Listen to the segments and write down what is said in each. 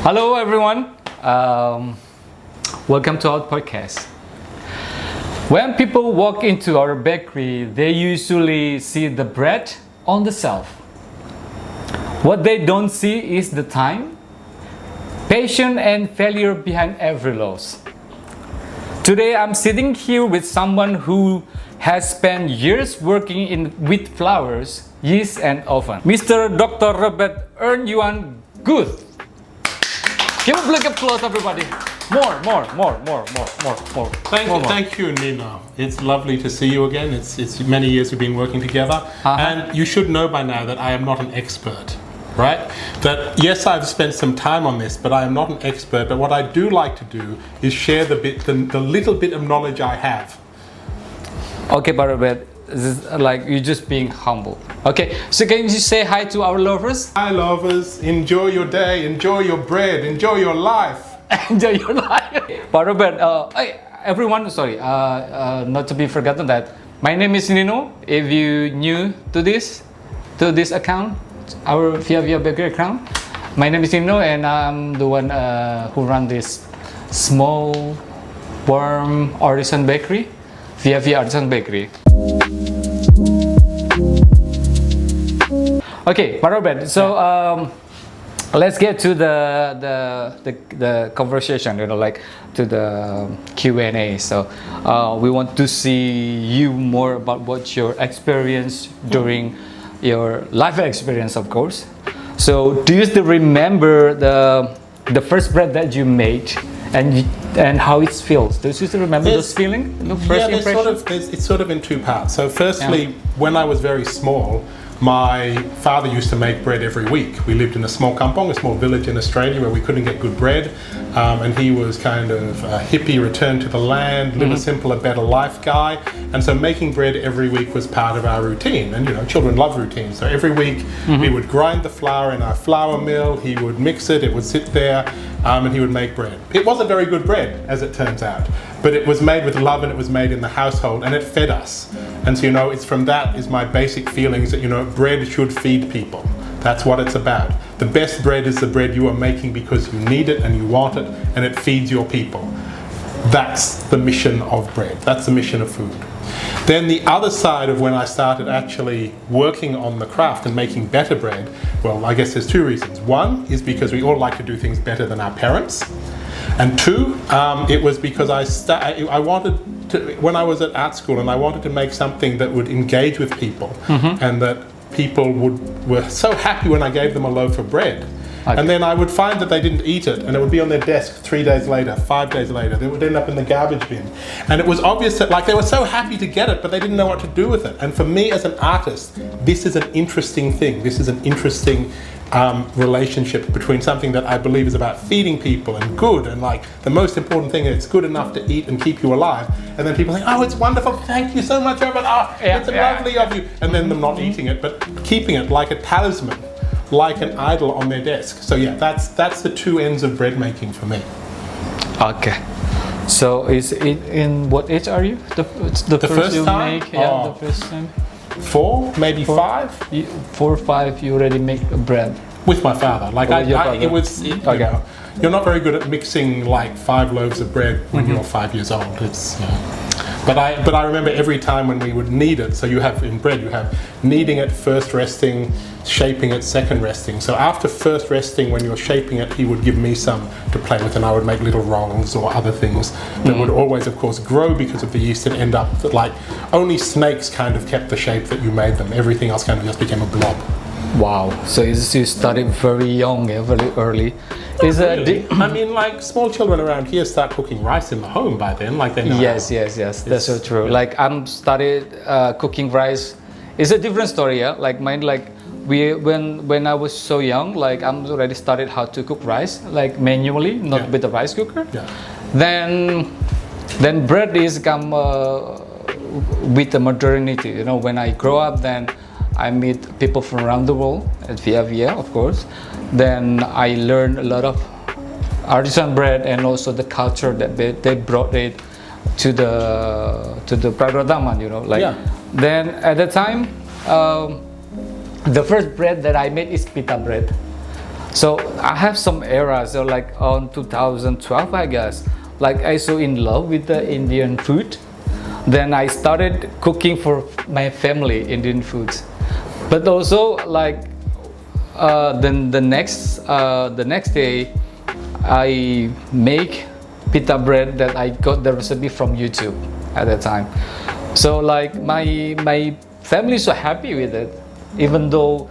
Hello everyone, welcome to our podcast. When people walk into our bakery, they usually see the bread on the shelf. What they don't see is the time, patience and failure behind every loss. Today I'm sitting here with someone who has spent years working in wheat flours, yeast and oven. Mr. Dr. Robert Ern-Yuan Guth. Give a big applause, everybody. More. Thank you, Nino. It's lovely to see you again. It's many years we've been working together. And you should know by now that I am not an expert, right? That yes, I've spent some time on this, but I am not an expert. But what I do like to do is share the little bit of knowledge I have. Okay, Pak Robert, this is like you're just being humble. Okay, so can you say hi to our lovers? Hi, lovers. Enjoy your day. Enjoy your bread. Enjoy your life. Enjoy your life. Pak Robert, everyone, sorry, not to be forgotten that my name is Nino. If you new to this account, our ViaVia Bakery account, my name is Nino, and I'm the one who run this small, warm artisan bakery, ViaVia Artisan Bakery. Okay, Pak Robert. So let's get to the conversation. Like to the Q&A. So we want to see you more about what your experience during your life experience, of course. So do you still remember the first bread that you made and how it feels? Do you still remember those feelings? The first impression? It's sort of in two parts. So firstly, when I was very small, my father used to make bread every week. We lived in a small kampong, a small village in Australia where we couldn't get good bread. And he was kind of a hippie, return to the land, live a simpler, better life guy. And so making bread every week was part of our routine. And children love routines. So every week we would grind the flour in our flour mill. He would mix it, it would sit there, and he would make bread. It wasn't very good bread, as it turns out. But it was made with love and it was made in the household and it fed us. And so, it's from that is my basic feelings that, bread should feed people. That's what it's about. The best bread is the bread you are making because you need it and you want it and it feeds your people. That's the mission of bread. That's the mission of food. Then the other side of when I started actually working on the craft and making better bread, well, I guess there's two reasons. One is because we all like to do things better than our parents. And two, it was because I wanted to, when I was at art school, and I wanted to make something that would engage with people, and that people were so happy when I gave them a loaf of bread. Okay. And then I would find that they didn't eat it, and it would be on their desk 3 days later, 5 days later. It would end up in the garbage bin. And it was obvious that they were so happy to get it, but they didn't know what to do with it. And for me as an artist, this is an interesting thing. This is an interesting relationship between something that I believe is about feeding people and good, and the most important thing is it's good enough to eat and keep you alive, and then people think, oh, it's wonderful, thank you so much, Robert, it's lovely of you, and then them not eating it but keeping it like a talisman, like an idol on their desk. So that's the two ends of bread making for me. Okay, so is it in what age are you? The first you time? make? Yeah, the first time. 4, maybe 5. 4 or 5, you already make bread with my father. You're not very good at mixing 5 loaves of bread when you're 5 years old. It's but I remember every time when we would knead it. So you have in bread, you have kneading it, first resting, shaping it, second resting. So after first resting, when you're shaping it, he would give me some to play with, and I would make little rolls or other things that would always, of course, grow because of the yeast and end up only snakes kind of kept the shape that you made them. Everything else kind of just became a blob. Wow. So you started very young, very early. Small children around here start cooking rice in the home by then, they know. Yes. That's so true. I'm started cooking rice. It's a different story, yeah. Mine, when I was so young, I'm already started how to cook rice, manually, not with a rice cooker. Yeah. Then bread is come with the modernity. When I grow up, then I meet people from around the world at ViaVia, of course. Then I learned a lot of artisan bread and also the culture that they brought it to the Pragrataman, Then at the time, the first bread that I made is pita bread. So I have some eras, so like on 2012, I guess, like I so in love with the Indian food. Then I started cooking for my family Indian foods. But also like then the next day I make pita bread that I got the recipe from YouTube at that time. So like my family is so happy with it, even though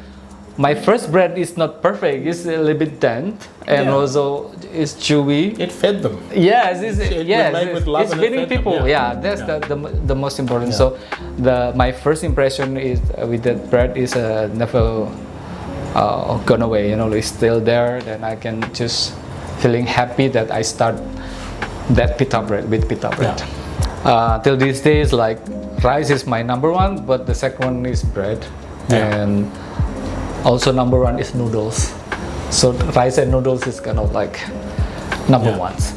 my first bread is not perfect. It's a little bit dent and also it's chewy. It fed them. Yes, was made with love it's and feeding it fed people. them. Yeah, that's the most important. So my first impression is with that bread is never gone away. You know, it's still there. Then I can just feeling happy that I start that pita bread with pita bread. Till these days, like rice is my number one, but the second one is bread, and also number one is noodles. So rice and noodles is kind of like number ones.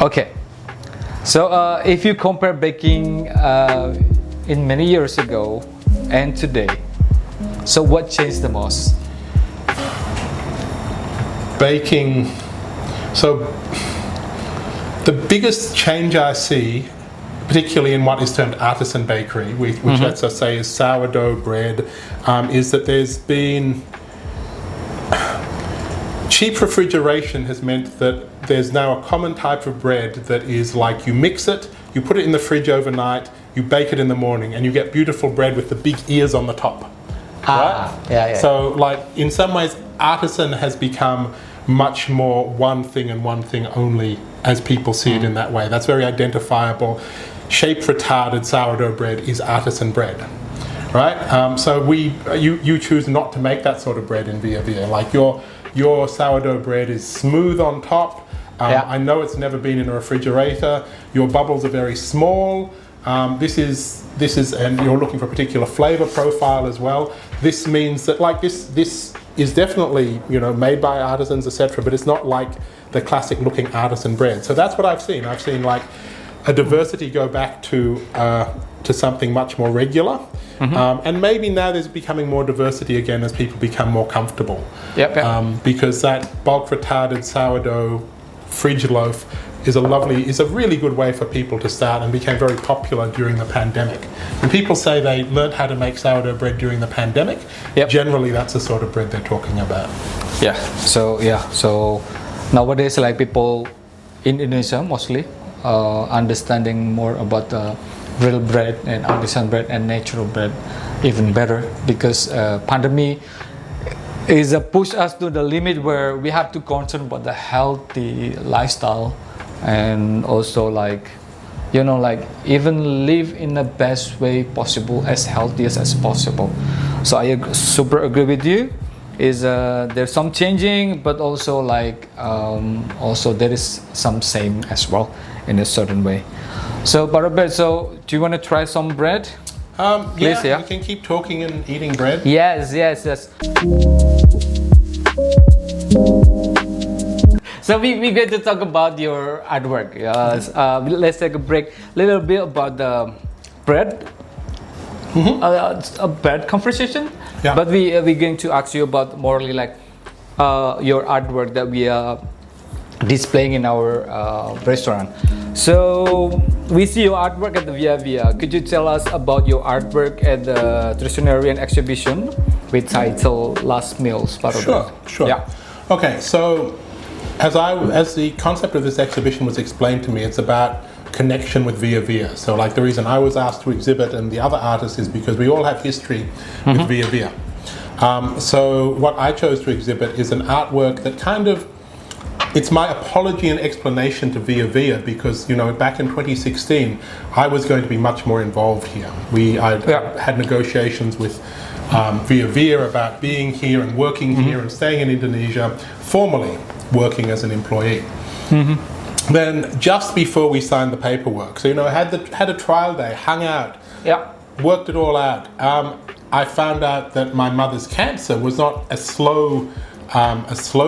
Okay, so if you compare baking in many years ago and today, so what changed the most? Baking. So the biggest change I see, particularly in what is termed artisan bakery, which let's just say is sourdough bread, is that there's been cheap refrigeration has meant that there's now a common type of bread that is like you mix it, you put it in the fridge overnight, you bake it in the morning, and you get beautiful bread with the big ears on the top. Right? So like in some ways artisan has become much more one thing and one thing only as people see it in that way. That's very identifiable. Shape retarded sourdough bread is artisan bread, right? So you choose not to make that sort of bread in ViaVia. Like your sourdough bread is smooth on top. I know it's never been in a refrigerator. Your bubbles are very small. This is, and you're looking for a particular flavor profile as well. This means that like this is definitely, you know, made by artisans, etc. But it's not like the classic looking artisan bread. So that's what I've seen. I've seen like a diversity go back to something much more regular. And maybe now there's becoming more diversity again as people become more comfortable. Because that bulk retarded sourdough fridge loaf is a really good way for people to start and became very popular during the pandemic. When people say they learned how to make sourdough bread during the pandemic, generally that's the sort of bread they're talking about. So nowadays like people in Indonesia mostly understanding more about the real bread and artisan bread and natural bread even better, because pandemic is a push us to the limit where we have to concern about the healthy lifestyle and also like, you know, like even live in the best way possible, as healthiest as possible. So I super agree with you. Is there's some changing, but also like also there is some same as well in a certain way. So Pak Robert, so do you want to try some bread? Please, we can keep talking and eating bread. Yes. So we're going to talk about your artwork. Let's take a break. Little bit about the bread. A bread conversation. But we're going to ask you about morely like your artwork that we are displaying in our restaurant. So we see your artwork at the ViaVia. Could you tell us about your artwork at the Traditionarian exhibition with title Last Meals? Sure. Okay, so as the concept of this exhibition was explained to me, it's about connection with ViaVia. So like the reason I was asked to exhibit and the other artists is because we all have history with ViaVia. So what I chose to exhibit is an artwork that kind of, it's my apology and explanation to ViaVia, because, you know, back in 2016, I was going to be much more involved here. I had negotiations with ViaVia about being here and working here and staying in Indonesia, formally working as an employee. Then just before we signed the paperwork, so, you know, I had a trial day, hung out, worked it all out. I found out that my mother's cancer was not a slow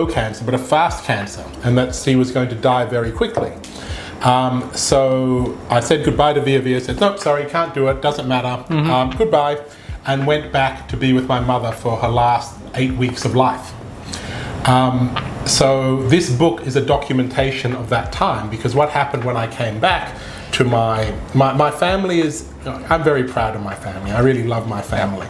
cancer, but a fast cancer, and that she was going to die very quickly. So I said goodbye to ViaVia, said, nope, sorry, can't do it, doesn't matter, goodbye. and went back to be with my mother for her last 8 weeks of life. So this book is a documentation of that time, because what happened when I came back to my family is, I'm very proud of my family. I really love my family.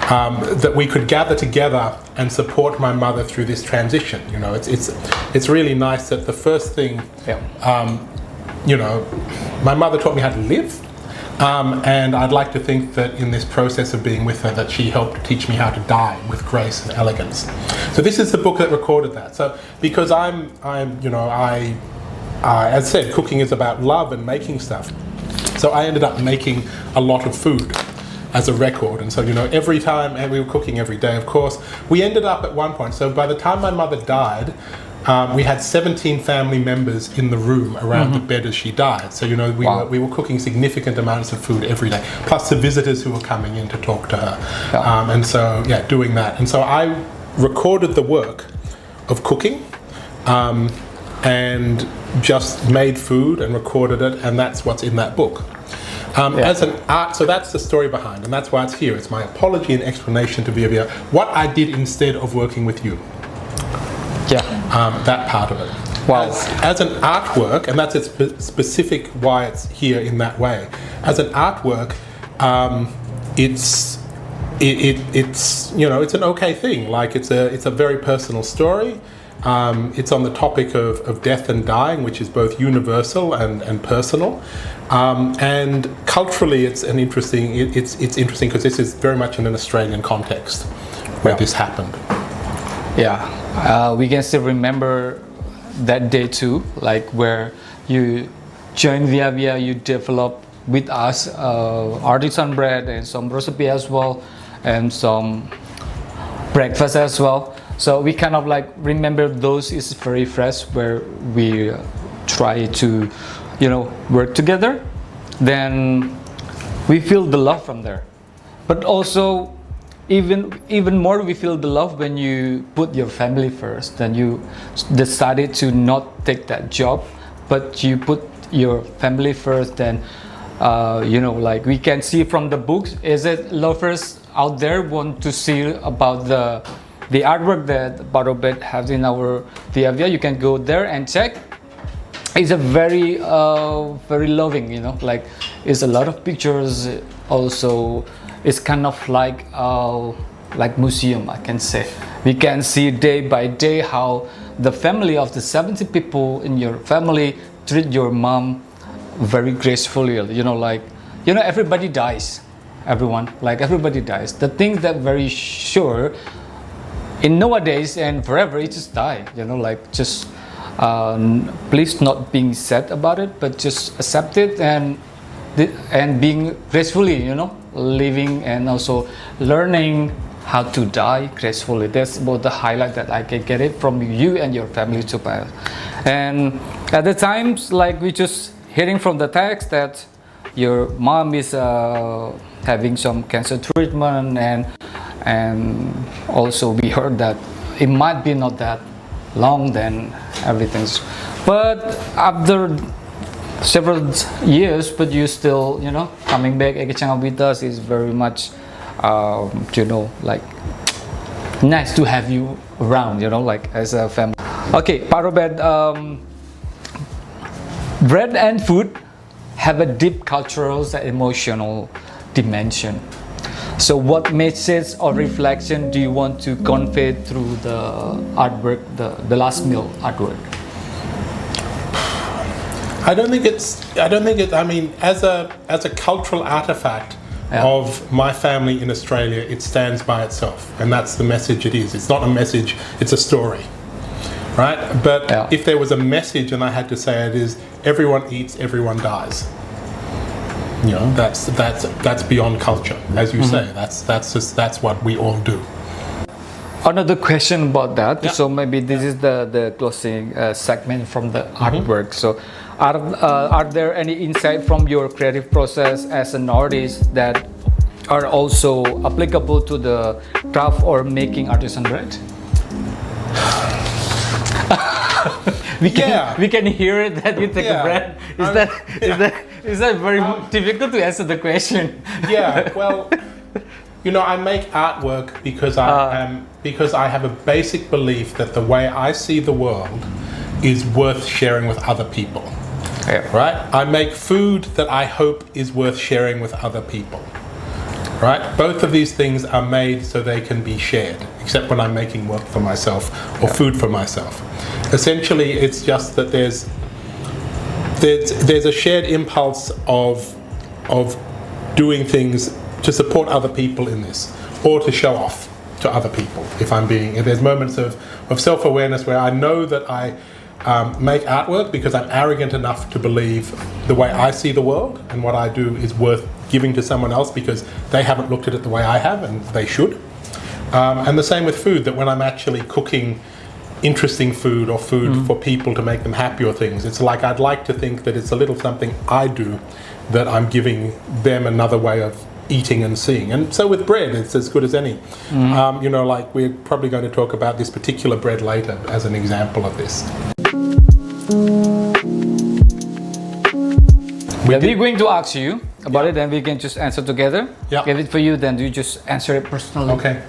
That we could gather together and support my mother through this transition. You know, it's really nice that the first thing, you know, my mother taught me how to live. And I'd like to think that in this process of being with her, that she helped teach me how to die with grace and elegance. So this is the book that recorded that. So because you know, as I said, cooking is about love and making stuff. So I ended up making a lot of food as a record. And so, you know, every time, and we were cooking every day, of course. We ended up at one point, so by the time my mother died, we had 17 family members in the room around the bed as she died. So, you know, we were cooking significant amounts of food every day, plus the visitors who were coming in to talk to her. And so, yeah, doing that. And so I recorded the work of cooking and just made food and recorded it, and that's what's in that book. As an art, so that's the story behind, and that's why it's here. It's my apology and explanation to ViaVia, what I did instead of working with you. That part of it. Wow. As an artwork, and that's its specific why it's here in that way. As an artwork, it's you know, it's an okay thing. Like it's a very personal story. It's on the topic of death and dying, which is both universal and personal. And culturally, it's interesting because this is very much in an Australian context where this happened. We can still remember that day too, like where you joined ViaVia, you developed with us artisan bread and some recipe as well, and some breakfast as well. So we kind of like remember those is very fresh, where we try to, you know, work together. Then we feel the love from there, but also even more we feel the love when you put your family first. Then you decided to not take that job, but you put your family first. Then you know, like we can see from the books, is it lovers out there want to see about the artwork that Pak Robert has in our ViaVia, you can go there and check. It's a very very loving, you know, like it's a lot of pictures. Also, it's kind of like museum, I can say. We can see day by day how the family of the 70 people in your family treat your mom very gracefully. You know, like, you know, everybody dies. Everybody dies. The thing that very sure in nowadays and forever, it just die. You know, like just please not being sad about it, but just accept it and being gracefully, you know, living and also learning how to die gracefully. That's about the highlight that I can get it from you and your family too. And at the times, like we just hearing from the text that your mom is having some cancer treatment, and also we heard that it might be not that long then everything's, but after several years, but you still, you know, coming back again with us is very much you know, like nice to have you around, you know, like as a family. Okay, Pak Robert, bread and food have a deep cultural and emotional dimension. So what message or reflection do you want to convey through the artwork, the last meal artwork? I mean, as a cultural artifact of my family in Australia, it stands by itself, and that's the message it is. It's not a message, it's a story, right? But if there was a message and I had to say it, is everyone eats, everyone dies. You know, that's beyond culture, as you say. That's what we all do. Another question about that. So maybe this is the closing segment from the artwork. So, are there any insight from your creative process as an artist that are also applicable to the craft or making artisan bread? We can hear it that you take a bread. Is that very difficult to answer the question? Well, I make artwork because I have a basic belief that the way I see the world is worth sharing with other people. Yeah. Right? I make food that I hope is worth sharing with other people. Right? Both of these things are made so they can be shared, except when I'm making work for myself or food for myself. Essentially, it's just that there's a shared impulse of doing things to support other people in this, or to show off to other people. If there's moments of self-awareness where I know that I make artwork because I'm arrogant enough to believe the way I see the world and what I do is worth giving to someone else because they haven't looked at it the way I have, and they should. And the same with food, that when I'm actually cooking interesting food or food for people to make them happy or things, it's like I'd like to think that it's a little something I do that I'm giving them another way of eating and seeing. And so with bread, it's as good as any. Like we're probably going to talk about this particular bread later as an example of this. We're going to ask you about it, and we can just answer together. Yeah. Give it for you, then you just answer it personally. Okay.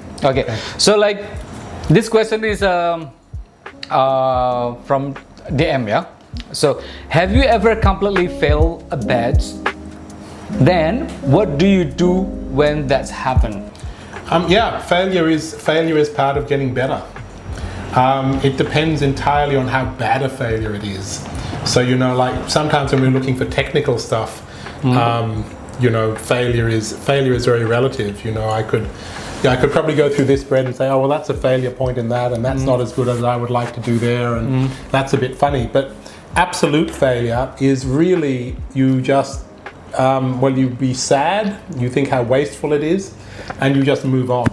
So like this question is from DM, yeah? So have you ever completely failed a batch? Then what do you do when that's happened? Failure is part of getting better. It depends entirely on how bad a failure it is. So like sometimes when we're looking for technical stuff, failure is very relative. I could probably go through this bread and say, oh well, that's a failure point in that, and that's not as good as I would like to do there, and that's a bit funny. But absolute failure is really you just you be sad, you think how wasteful it is, and you just move on,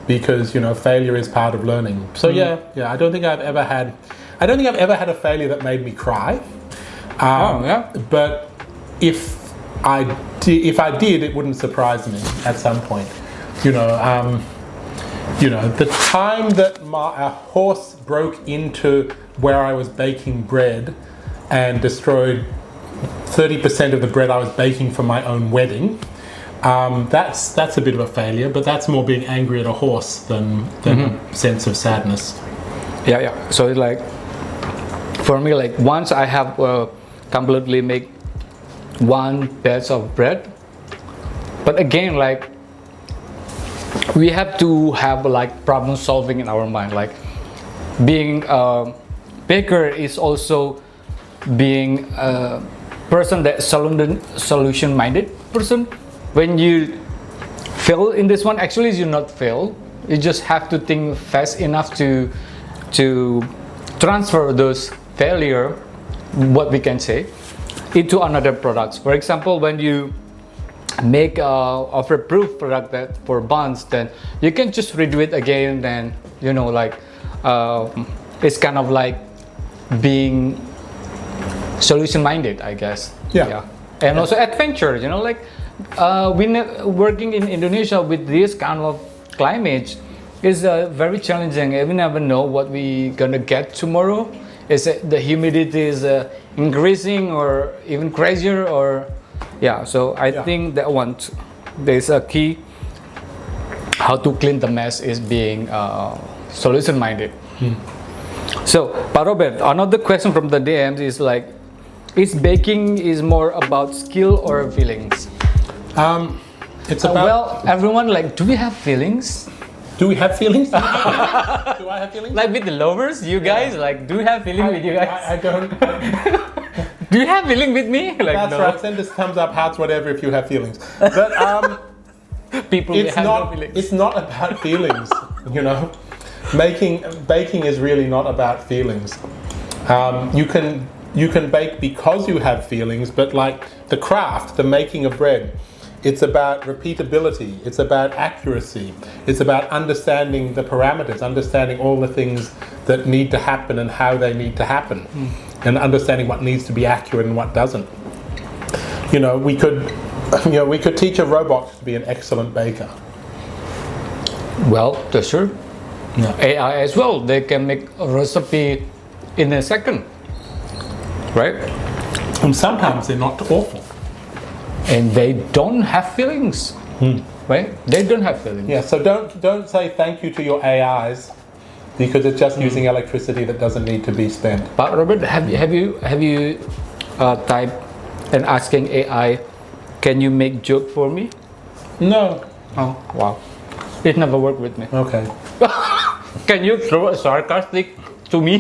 because failure is part of learning. So I don't think I've ever had a failure that made me cry. But if I did, it wouldn't surprise me at some point. The time that a horse broke into where I was baking bread and destroyed 30% of the bread I was baking for my own wedding, that's a bit of a failure, but that's more being angry at a horse than a sense of sadness. So like for me, like once I have completely make one batch of bread, but again, like we have to have like problem solving in our mind. Like being a baker is also being a person that solution minded person. When you fail in this one, actually you not fail, you just have to think fast enough to transfer those failure, what we can say, into another products. For example, when you make offer proof product that for buns, then you can just redo it again. Then it's kind of like being solution minded, I guess. And also adventure, working in Indonesia with this kind of climate is very challenging. We never know what we gonna get tomorrow. Is it the humidity is increasing or even crazier, or so I think that one there's a key how to clean the mess is being solution minded. So Pak Robert, another question from the DMs is like, is baking is more about skill or feelings? It's about well, everyone, like, do we have feelings? Do we have feelings? Do I have feelings? Like with the lovers, you guys, like, do we have feeling with you guys? I don't. Do you have feeling with me? Like, that's no. right. Send us thumbs up, hearts, whatever if you have feelings. But people it's have not. no feelings. It's not about feelings. Baking is really not about feelings. You can bake because you have feelings, but like the craft, the making of bread, it's about repeatability, it's about accuracy, it's about understanding the parameters, understanding all the things that need to happen and how they need to happen, and understanding what needs to be accurate and what doesn't. We could teach a robot to be an excellent baker. Well, that's true. Yeah. AI as well, they can make a recipe in a second, right? And sometimes they're not awful. And they don't have feelings. right? They don't have feelings. Yeah, so don't say thank you to your AIs because it's just using electricity that doesn't need to be spent. But Robert, have you typed and asking AI, can you make joke for me? No. Oh wow, it never worked with me. Okay. Can you throw a sarcastic to me?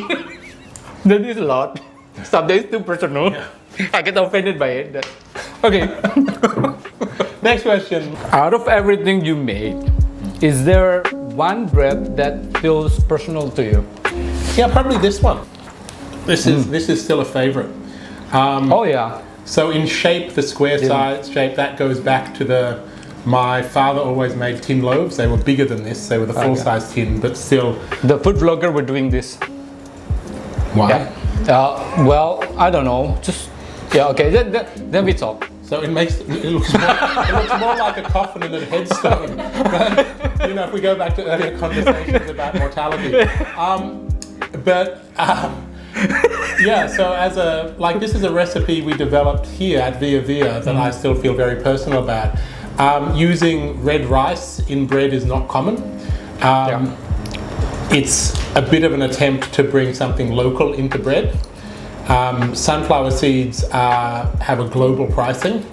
That is a lot. Sometimes too personal. Yeah. I get offended by it. Okay. Next question. Out of everything you made, is there one bread that feels personal to you? Yeah, probably this one. This is still a favorite. Oh yeah. So in shape, the square size shape, that goes back to my father always made tin loaves. They were bigger than this. They were the full-size tin, but still. The food vlogger were doing this. Why? Yeah. Well, I don't know. Just okay. Then we talk. So it looks more like a coffin than a headstone. But, if we go back to earlier conversations about mortality. Yeah, so this is a recipe we developed here at ViaVia that I still feel very personal about. Using red rice in bread is not common. It's a bit of an attempt to bring something local into bread. Sunflower seeds have a global pricing,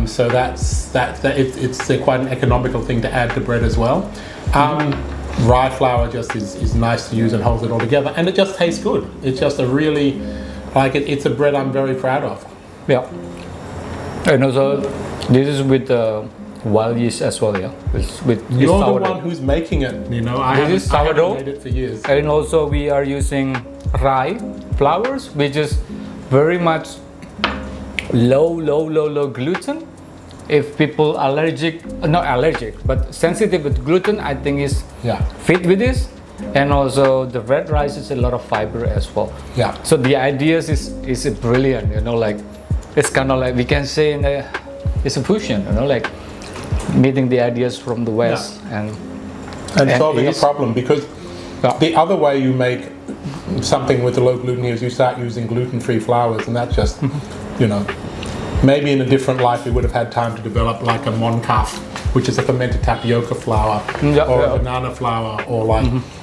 so it's quite an economical thing to add to bread as well. Rye flour just is nice to use and holds it all together, and it just tastes good. It's just a really it's a bread I'm very proud of. Yeah, and also this is with wild yeast as well. Yeah, with you're sourdough. the one who's making it. I haven't made it for years. And also we are using rye flours, which is very much low gluten. If people not allergic, but sensitive with gluten, I think is fit with this. And also the red rice is a lot of fiber as well. Yeah. So the ideas is brilliant. It's kind of like we can say it's a fusion. Like meeting the ideas from the West and solving a problem, because the other way you make something with the low gluten is you start using gluten-free flours, and that just maybe in a different life we would have had time to develop like a moncaf, which is a fermented tapioca flour, or a banana flour, or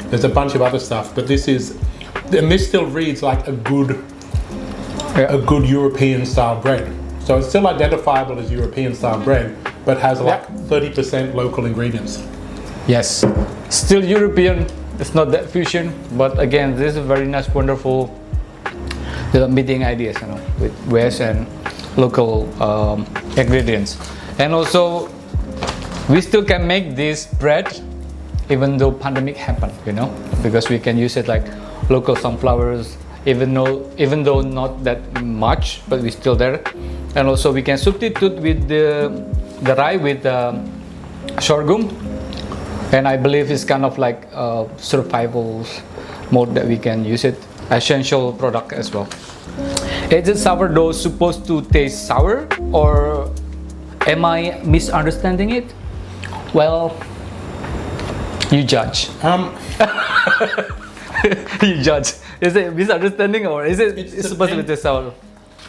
there's a bunch of other stuff. But this still reads like a good European style bread. So it's still identifiable as European style bread, but has 30% local ingredients. Yes, still European. It's not that fusion, but again, this is a very nice, wonderful meeting ideas, with West and local ingredients. And also, we still can make this bread even though pandemic happened, because we can use it like local sunflowers, even though not that much, but we're still there. And also we can substitute with the rye with sorghum. And I believe it's kind of like survival mode that we can use it. Essential product as well. Is the sourdough supposed to taste sour, or am I misunderstanding it? Well, you judge. You judge. Is it misunderstanding, or is it's supposed to taste sour?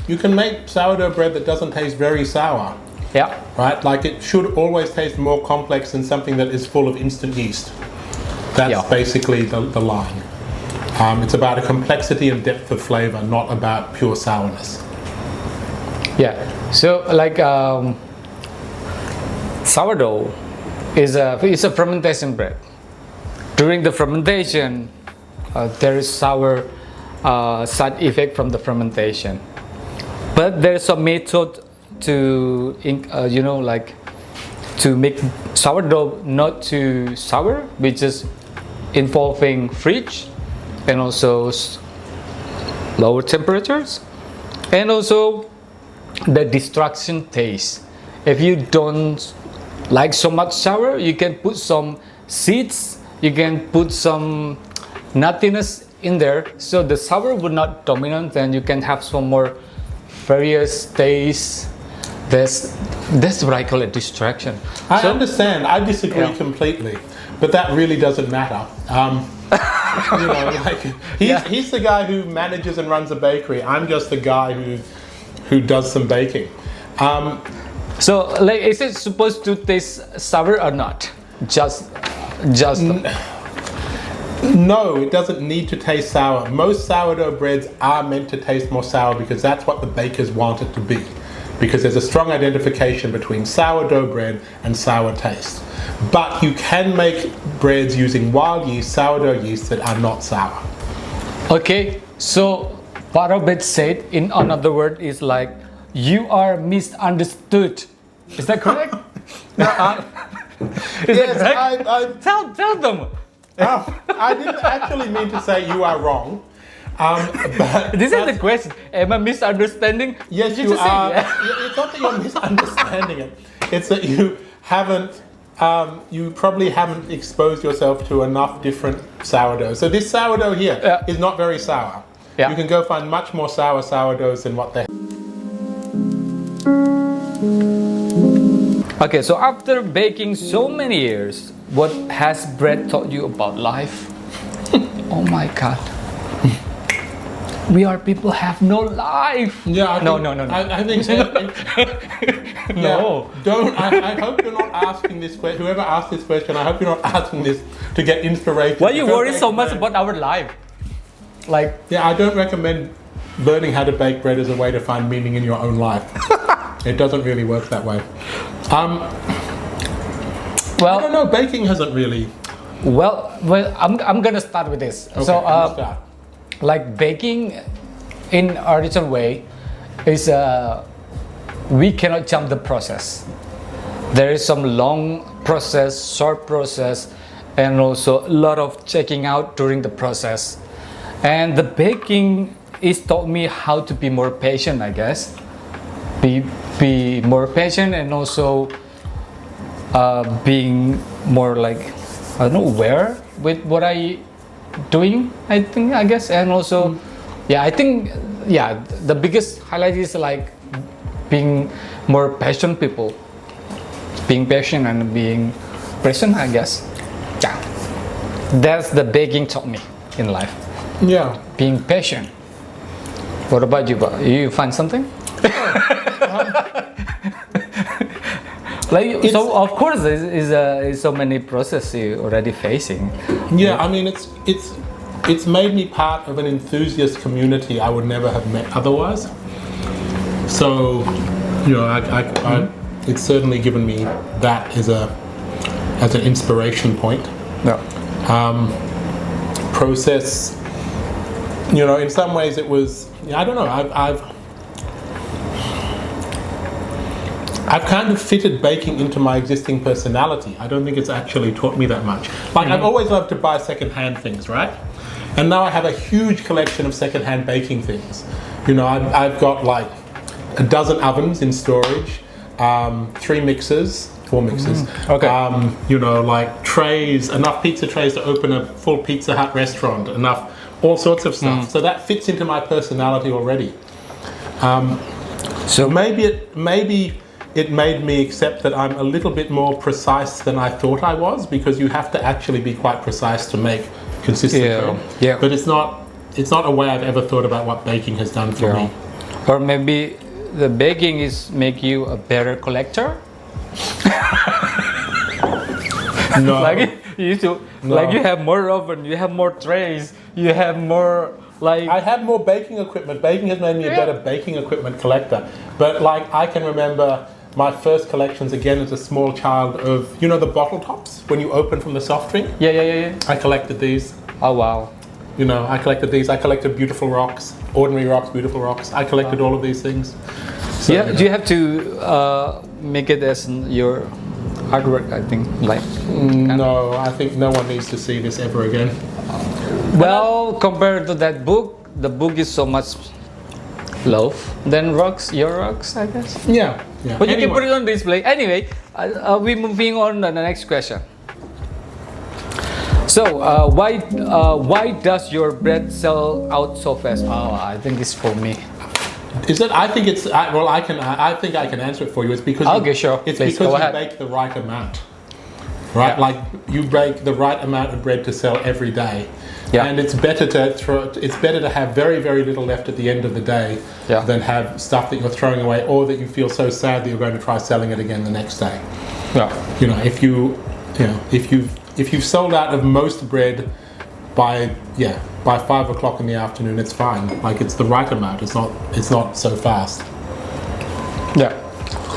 You can make sourdough bread that doesn't taste very sour. Yeah. Right? Like it should always taste more complex than something that is full of instant yeast. That's basically the line. It's about a complexity and depth of flavor, not about pure sourness. Yeah. So sourdough is a fermentation bread. During the fermentation, there is sour side effect from the fermentation. But there is a method to to make sourdough not too sour, which is involving fridge and also lower temperatures, and also the distraction taste. If you don't like so much sour, you can put some seeds, you can put some nuttiness in there, so the sour would not dominant, and you can have some more various tastes. That's what I call a distraction. I understand. I disagree completely, but that really doesn't matter. He's the guy who manages and runs a bakery. I'm just the guy who does some baking. So, like, is it supposed to taste sour or not? Just. No, it doesn't need to taste sour. Most sourdough breads are meant to taste more sour because that's what the bakers want it to be. Because there's a strong identification between sourdough bread and sour taste. But you can make breads using wild yeast, sourdough yeast that are not sour. Okay, so Pak Robert said in another word is like, you are misunderstood. Is that correct? Is Yes, that correct? Tell them. I didn't actually mean to say you are wrong. But This is the question. Am I misunderstanding? yes, Did you just say are. yeah? It's not that you're misunderstanding it. It's that you haven't. You probably haven't exposed yourself to enough different sourdoughs. So this sourdough here is not very sour. Yeah. You can go find much more sour sourdoughs than what they. Okay, so after baking so many years, what has bread taught you about life? Oh my God. We are people have no life. Yeah. No. I think so. No. Don't. I hope you're not asking this question. Whoever asked this question, I hope you're not asking this to get inspiration. Why you Don't worry so much recommend- about our life? Like, Yeah, I don't recommend learning how to bake bread as a way to find meaning in your own life. It doesn't really work that way. I don't well, know. Baking hasn't really. I'm gonna start with this. Okay, So, you start. like baking in artisan way is we cannot jump the process. There is some long process, short process, and also a lot of checking out during the process. And the baking is taught me how to be more patient, I guess. Be more patient, and also being more like, I don't know, aware with what I doing, I guess. And also the biggest highlight is like being more patient people, being patient and being present, I guess. Yeah, that's the baking taught me in life, Yeah. being patient. What about you? You find something? Like, so of course is so many processes you're already facing. Yeah. I mean, it's made me part of an enthusiast community I would never have met otherwise. So, you know, it's certainly given me that as an inspiration point. Yeah. Process. You know, in some ways it was. I don't know. I've kind of fitted baking into my existing personality. I don't think it's actually taught me that much. Like, I've always loved to buy second-hand things, right? And now I have a huge collection of second-hand baking things. You know, I've got like a dozen ovens in storage, 4 mixers. Okay. You know, like trays, enough pizza trays to open a full Pizza Hut restaurant, enough, all sorts of stuff. So that fits into my personality already. So Maybe it made me accept that I'm a little bit more precise than I thought I was, because you have to actually be quite precise to make consistent bread. Yeah. But it's not a way I've ever thought about what baking has done for me. Or maybe the baking is make you a better collector. No. Like you used to, like you have more oven, you have more trays, you have more like. I have more baking equipment. Baking has made me a better baking equipment collector. But like, I can remember my first collections again as a small child of, you know, the bottle tops when you open from the soft drink. Yeah. I collected these. Oh wow. You know, I collected these. I collected beautiful rocks, ordinary rocks, beautiful rocks. I collected all of these things. So, Yeah. Do you have to make it as your artwork? I think like. No, I think no one needs to see this ever again. Well, compared to that book, the book is so much love than your rocks, I guess. Yeah. But you can put it on display. Anyway, we're moving on to the next question. So, why does your bread sell out so fast? Oh, I think it's for me. Is it? I think it's. I think I can answer it for you. It's because. Okay, sure. It's Please, because go you ahead. bake the right amount. Right, Yeah. like you bake the right amount of bread to sell every day. Yeah. And it's better to have very, very little left at the end of the day than have stuff that you're throwing away or that you feel so sad that you're going to try selling it again the next day. Yeah. You know, if you've sold out of most bread by 5 o'clock in the afternoon, it's fine. Like, it's the right amount. It's not so fast. Yeah.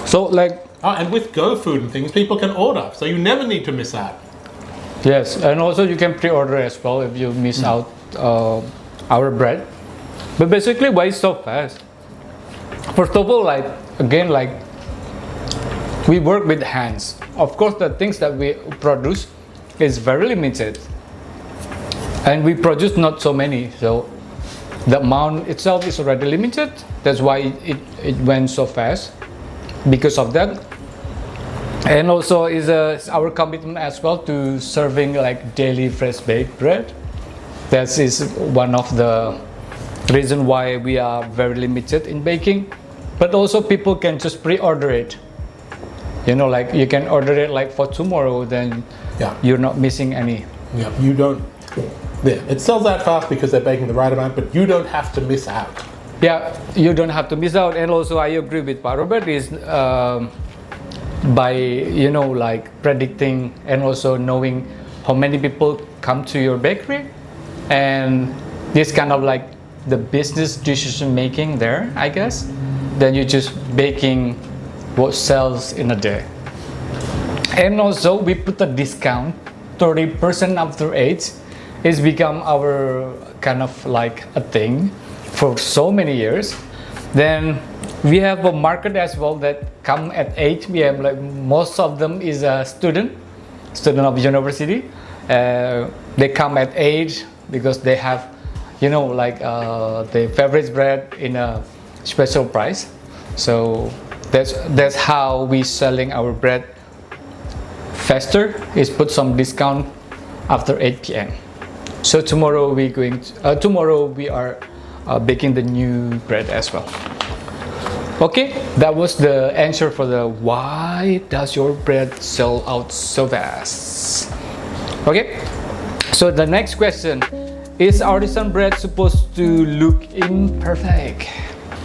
So like. And with Go Food and things, people can order, so you never need to miss out. Yes, and also you can pre-order as well if you miss out our bread. But basically, why it's so fast? First of all, like we work with hands. Of course, the things that we produce is very limited, and we produce not so many. So the amount itself is already limited. That's why it went so fast. Because of that. And also is our commitment as well to serving like daily fresh baked bread. That is one of the reason why we are very limited in baking. But also people can just pre-order it. You know, like you can order it like for tomorrow, then you're not missing any. Yeah, you don't. Yeah, it sells out fast because they're baking the right amount, but you don't have to miss out. Yeah, you don't have to miss out. And also I agree with Pak Robert is by, you know, like predicting and also knowing how many people come to your bakery, and this kind of like the business decision making there, I guess, then you're just baking what sells in a day. And also we put a discount 30% after 8. It's become our kind of like a thing for so many years. Then we have a market as well that come at 8 p.m. Like most of them is a student of university. They come at 8 because they have, you know, like their favorite bread in a special price. So that's how we selling our bread faster. Is put some discount after 8 p.m. So tomorrow we are baking the new bread as well. Okay, that was the answer for the why does your bread sell out so fast? Okay, so the next question is artisan bread supposed to look imperfect?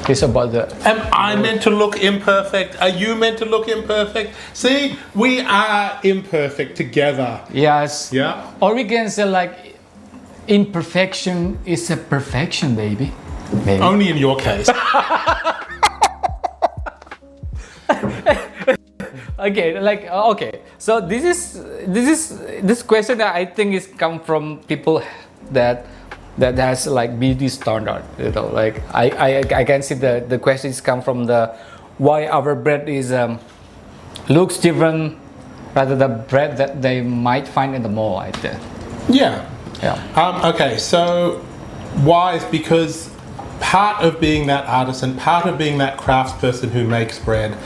It's about the. Am I meant to look imperfect? Are you meant to look imperfect? See, we are imperfect together. Yes. Yeah. Or we can say like imperfection is a perfection, baby. Maybe. Only in your case. Okay, like okay. So this question that I think is come from people that has like beauty standard. You know, like I can see the questions come from the why our bread is looks different rather the bread that they might find in the mall. I think. Yeah. Yeah. Okay, so why is because part of being that artisan, part of being that craftsperson who makes bread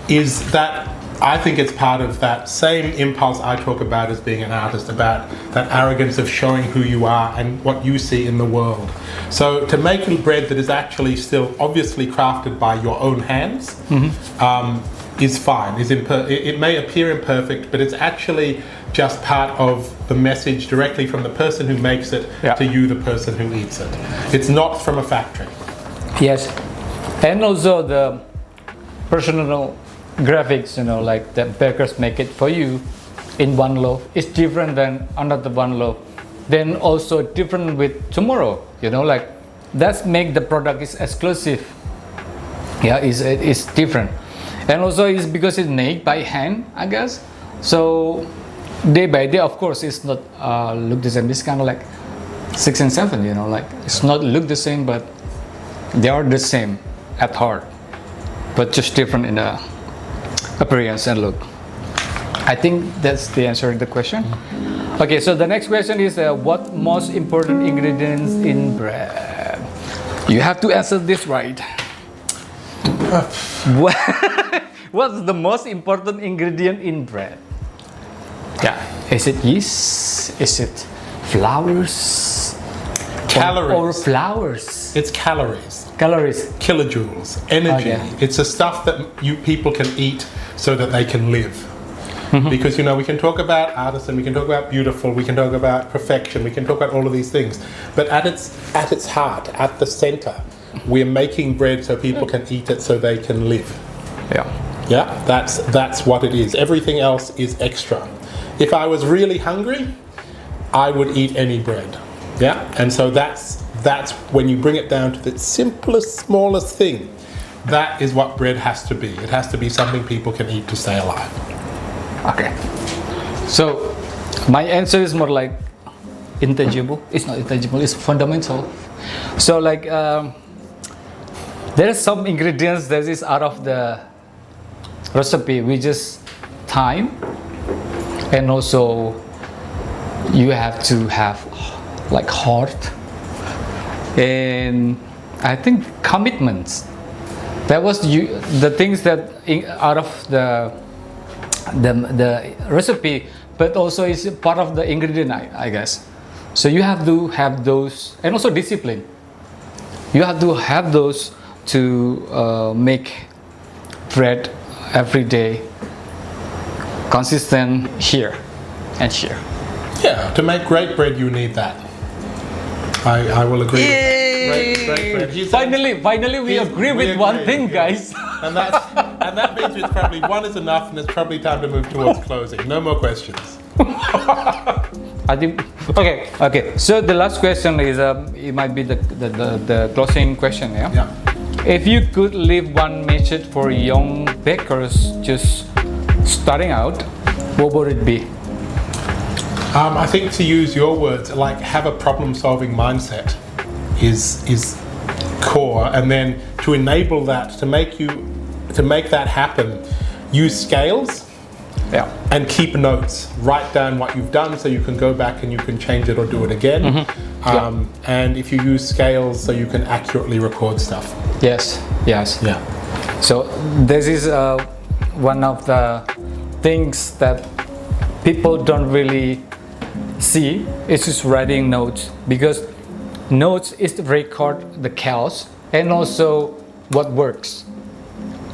is that I think it's part of that same impulse I talk about as being an artist, about that arrogance of showing who you are and what you see in the world. So to make bread that is actually still obviously crafted by your own hands is fine. It may appear imperfect, but it's actually just part of the message directly from the person who makes it to you, the person who eats it. It's not from a factory. Yes, and also the personal graphics, you know, like the bakers make it for you in one loaf is different than another one loaf. Then also different with tomorrow, you know, like that's make the product is exclusive. Yeah, it's different, and also it's because it's made by hand, I guess. So day by day, of course, it's not look the same. It's kind of like 6 and 7, you know, like it's not look the same, but they are the same at heart, but just different in the appearance and look. I think that's the answer to the question. Okay, so the next question is what most important ingredients in bread? You have to answer this right. What's the most important ingredient in bread? Yeah, is it yeast? Is it flours? Calories. Or flours? It's calories. Calories. Kilojoules. Energy. Okay. It's the stuff that people can eat so that they can live. Because, you know, we can talk about artisan, we can talk about beautiful, we can talk about perfection, we can talk about all of these things. But at its heart, at the center, we're making bread so people can eat it so they can live. Yeah. Yeah, that's what it is. Everything else is extra. If I was really hungry, I would eat any bread. Yeah, and so that's when you bring it down to the simplest, smallest thing. That is what bread has to be. It has to be something people can eat to stay alive. Okay. So my answer is more like intangible. It's not intangible. It's fundamental. So like there are some ingredients that is out of the recipe, which is time, and also you have to have like heart, and I think commitments. That was the things that out of the recipe, but also is part of the ingredient, I guess. So you have to have those, and also discipline. You have to have those to make bread every day, consistent here and here. Yeah, to make great bread, you need that. I will agree. With that. Great bread. Finally, we agree with one thing, guys. And that means it's probably one is enough, and it's probably time to move towards closing. No more questions. I think okay. So the last question is it might be the closing question. Yeah. If you could leave one message for young bakers just starting out, what would it be? I think, to use your words, like have a problem-solving mindset is core, and then to enable that, to make that happen, use scales. Yeah. And keep notes. Write down what you've done so you can go back and you can change it or do it again. And if you use scales, so you can accurately record stuff. Yes. Yeah. So this is one of the things that people don't really see. It's just writing notes, because notes is to record the chaos and also what works.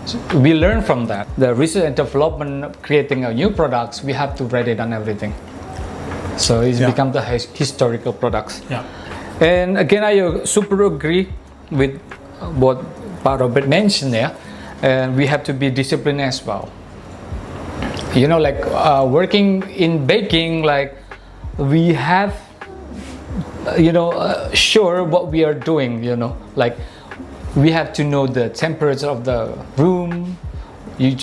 So we learn from that. The research and development, creating new products, we have to write it on everything. So it's become the historical products. Yeah. And again, I super agree with what Pak Robert mentioned there. And we have to be disciplined as well. You know, like working in baking, like we have, sure what we are doing, like we have to know the temperature of the room. You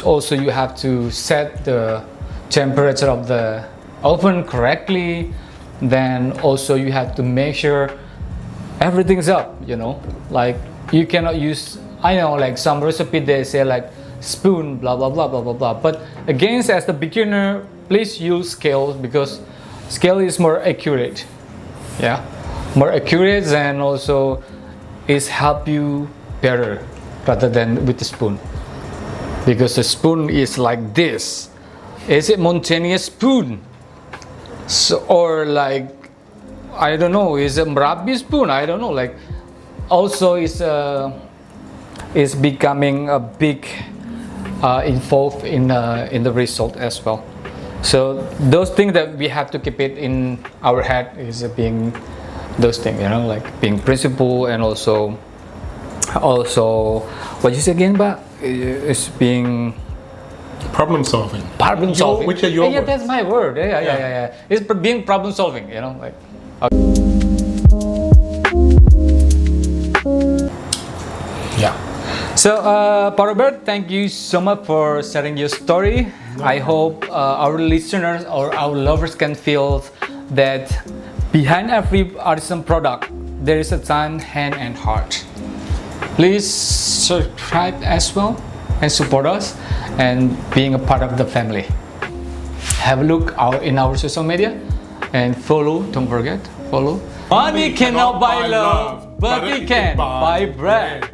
have to set the temperature of the oven correctly. Then also you have to make sure everything's up, like you cannot use, I know like some recipe they say like spoon blah blah blah blah blah blah, but again, as the beginner, please use scale, because scale is more accurate, more accurate, and also is help you better rather than with the spoon, because the spoon is like this. Is it Montanious spoon? So, or like, I don't know, is it Merapi spoon? I don't know, like also is becoming a big involved in the result as well. So those things that we have to keep it in our head is being those things, like being principle, and also what you say again, but is being problem solving. Which are your words? Yeah, that's my word. Yeah. It's being problem solving, like. Yeah. So, Pak Robert, thank you so much for sharing your story. I hope our listeners or our lovers can feel that behind every artisan product, there is a time, hand, and heart. Please subscribe as well and support us and being a part of the family. Have a look out in our social media and follow. Don't forget, follow. Money cannot buy love, but it can buy bread.